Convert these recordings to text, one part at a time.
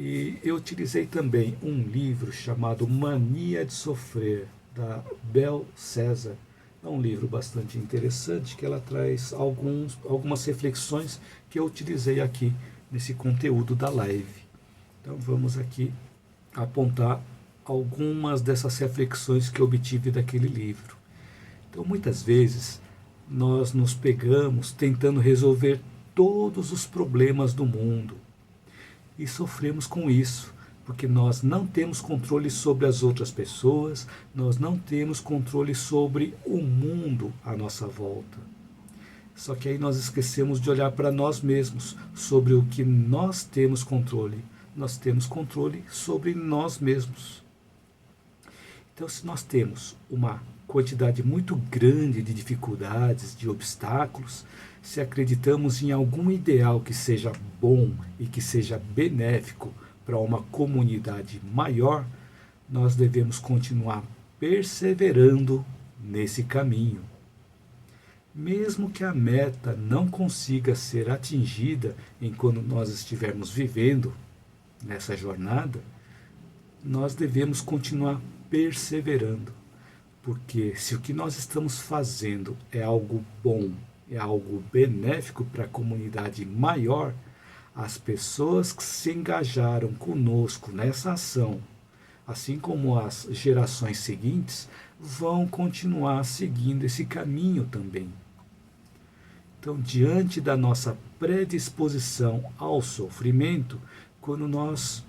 E eu utilizei também um livro chamado Mania de Sofrer, da Bel César. É um livro bastante interessante que ela traz algumas reflexões que eu utilizei aqui nesse conteúdo da live. Então vamos aqui apontar algumas dessas reflexões que eu obtive daquele livro. Então muitas vezes nós nos pegamos tentando resolver todos os problemas do mundo e sofremos com isso, porque nós não temos controle sobre as outras pessoas, nós não temos controle sobre o mundo à nossa volta. Só que aí nós esquecemos de olhar para nós mesmos, sobre o que nós temos controle. Nós temos controle sobre nós mesmos. Então, se nós temos uma quantidade muito grande de dificuldades, de obstáculos, se acreditamos em algum ideal que seja bom e que seja benéfico para uma comunidade maior, nós devemos continuar perseverando nesse caminho. Mesmo que a meta não consiga ser atingida enquanto nós estivermos vivendo nessa jornada, nós devemos continuar perseverando. Porque se o que nós estamos fazendo é algo bom, é algo benéfico para a comunidade maior, as pessoas que se engajaram conosco nessa ação, assim como as gerações seguintes, vão continuar seguindo esse caminho também. Então, diante da nossa predisposição ao sofrimento, quando nós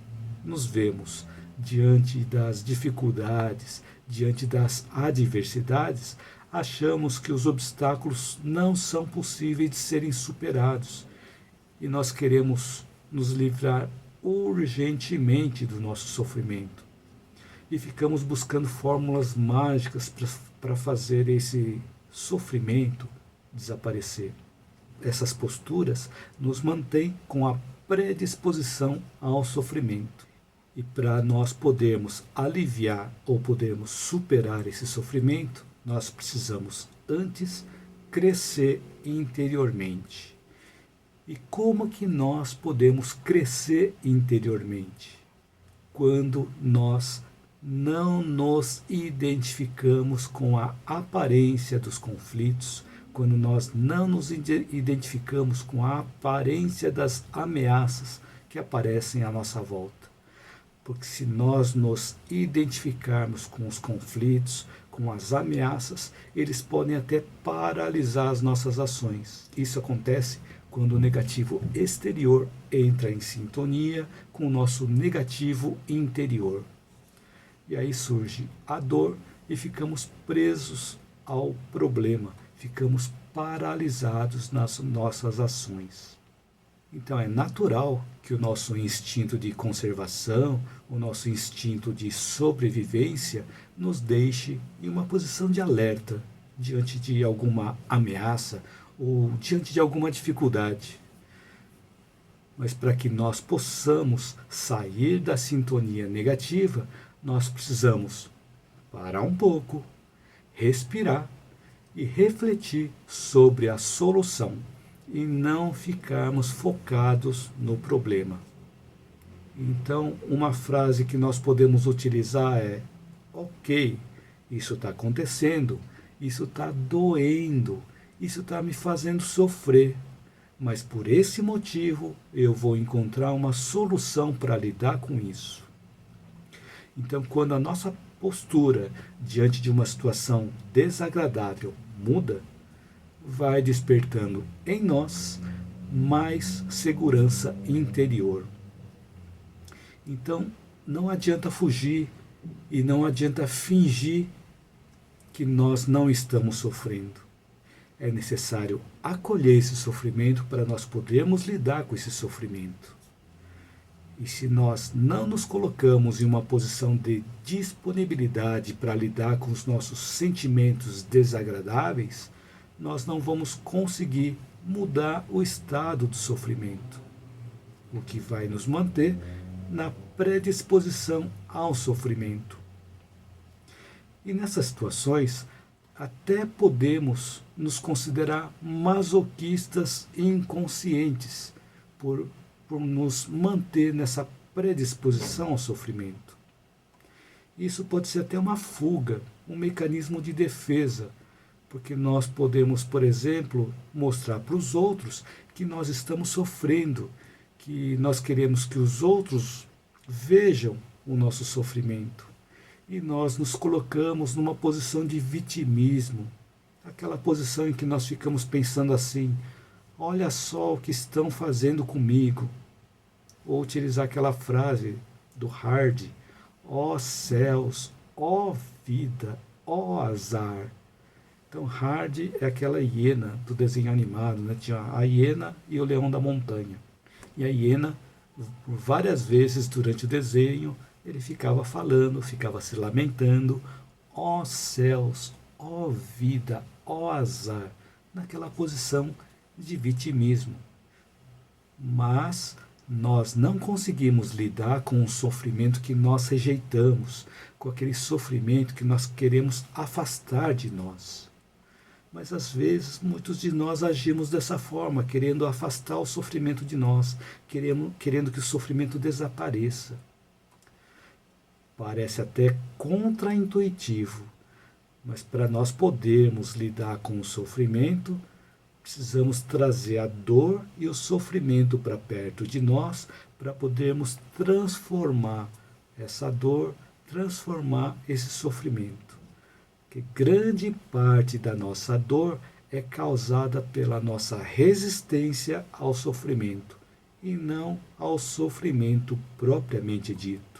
nos vemos diante das dificuldades, diante das adversidades, achamos que os obstáculos não são possíveis de serem superados e nós queremos nos livrar urgentemente do nosso sofrimento e ficamos buscando fórmulas mágicas para fazer esse sofrimento desaparecer. Essas posturas nos mantêm com a predisposição ao sofrimento. E para nós podermos aliviar ou podermos superar esse sofrimento, nós precisamos antes crescer interiormente. E como que nós podemos crescer interiormente? Quando nós não nos identificamos com a aparência dos conflitos, quando nós não nos identificamos com a aparência das ameaças que aparecem à nossa volta. Porque se nós nos identificarmos com os conflitos, com as ameaças, eles podem até paralisar as nossas ações. Isso acontece quando o negativo exterior entra em sintonia com o nosso negativo interior. E aí surge a dor e ficamos presos ao problema, ficamos paralisados nas nossas ações. Então é natural que o nosso instinto de conservação, o nosso instinto de sobrevivência nos deixe em uma posição de alerta diante de alguma ameaça ou diante de alguma dificuldade. Mas para que nós possamos sair da sintonia negativa, nós precisamos parar um pouco, respirar e refletir sobre a solução e não ficarmos focados no problema. Então, uma frase que nós podemos utilizar é: ok, isso está acontecendo, isso está doendo, isso está me fazendo sofrer, mas por esse motivo eu vou encontrar uma solução para lidar com isso. Então, quando a nossa postura diante de uma situação desagradável muda, vai despertando em nós mais segurança interior. Então, não adianta fugir e não adianta fingir que nós não estamos sofrendo. É necessário acolher esse sofrimento para nós podermos lidar com esse sofrimento. E se nós não nos colocamos em uma posição de disponibilidade para lidar com os nossos sentimentos desagradáveis, nós não vamos conseguir mudar o estado do sofrimento, o que vai nos manter na predisposição ao sofrimento. E nessas situações, até podemos nos considerar masoquistas inconscientes por nos manter nessa predisposição ao sofrimento. Isso pode ser até uma fuga, um mecanismo de defesa, porque nós podemos, por exemplo, mostrar para os outros que nós estamos sofrendo, que nós queremos que os outros vejam o nosso sofrimento. E nós nos colocamos numa posição de vitimismo, aquela posição em que nós ficamos pensando assim: olha só o que estão fazendo comigo. Ou utilizar aquela frase do Hardy: ó céus, ó vida, ó azar. Então Hardy é aquela hiena do desenho animado, né? Tinha a hiena e o leão da montanha. E a hiena, várias vezes durante o desenho, ele ficava falando, ficava se lamentando: ó céus, ó vida, ó azar, naquela posição de vitimismo. Mas nós não conseguimos lidar com o sofrimento que nós rejeitamos, com aquele sofrimento que nós queremos afastar de nós. Mas às vezes muitos de nós agimos dessa forma, querendo afastar o sofrimento de nós, querendo que o sofrimento desapareça. Parece até contraintuitivo, mas para nós podermos lidar com o sofrimento, precisamos trazer a dor e o sofrimento para perto de nós, para podermos transformar essa dor, transformar esse sofrimento. Que grande parte da nossa dor é causada pela nossa resistência ao sofrimento, e não ao sofrimento propriamente dito.